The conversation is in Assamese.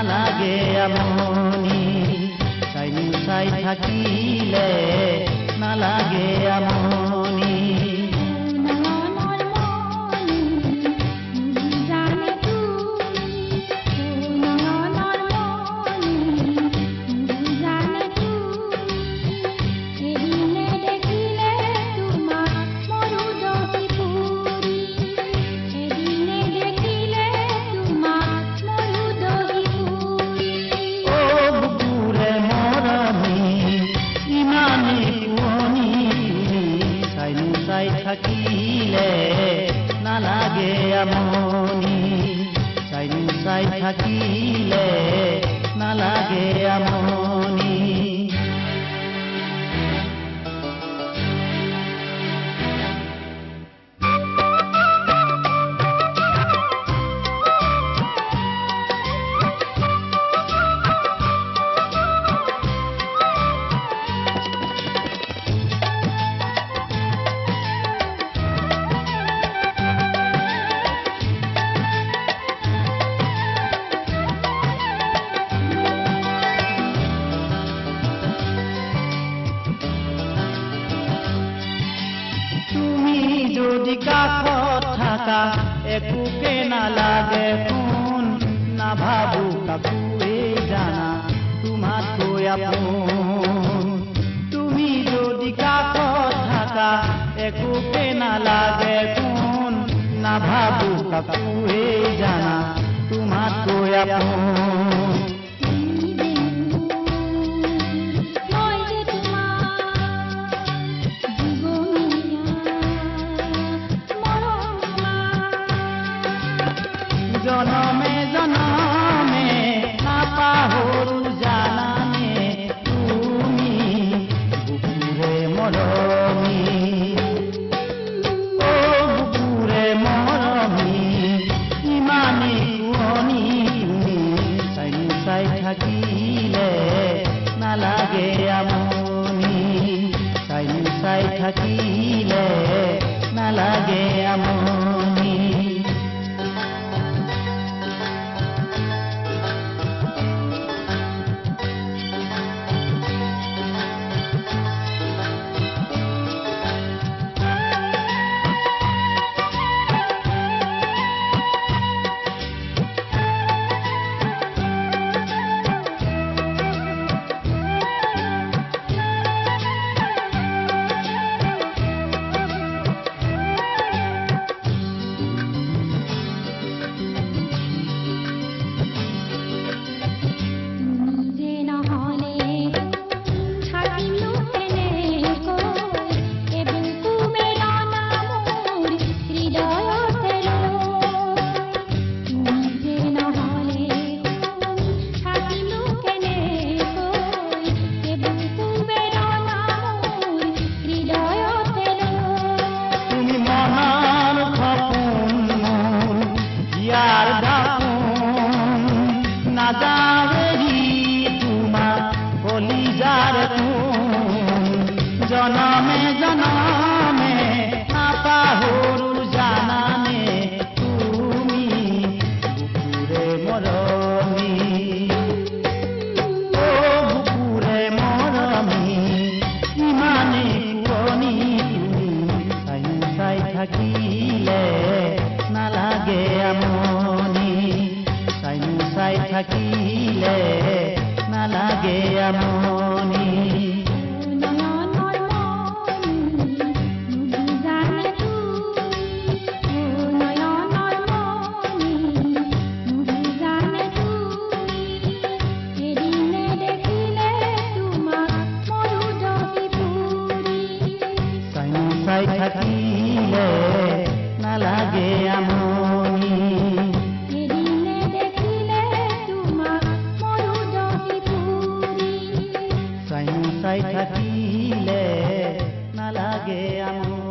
নালাগে আমনি চাইনো চাই থাকিলে নালাগে আমনি থাকিলে নালাগে আমনি চাইনো চাই থাকিলে নালাগে আমনি যদি কাষত থাকা একোকে নালাগে কোন নাভাবো কাকোৱে জানা তোমাতকৈ আপোন তুমি যদি কাষত থাকা একোকে নালাগে কোন নাভাবো কাকোৱে জানা তোমাতকৈ আপোন জনমে জনমে নাপাহৰো জানানে তুমি বুকুৰে মৰমী অ বুকুৰে মৰমী ইমানেই শুৱনি তুমি চাইনো চাই থাকিলে নালাগে আমনি চাইনো চাই থাকিলে নালাগে আমনি জনমে জনমে নাপাহৰো জানানে তুমি বুকুৰে মৰমী অ বুকুৰে মৰমী ইমানেই শুৱনি তুমি চাইনো চাই থাকিলে নালাগে আমনি চাইনো চাই থাকিলে নালাগে আমনি চাই থাকিলে নালাগে আমনি এদিনে দেখিলে তোমাক মৰো জহি পুৰি চাই থাকিলে নালাগে আমনি।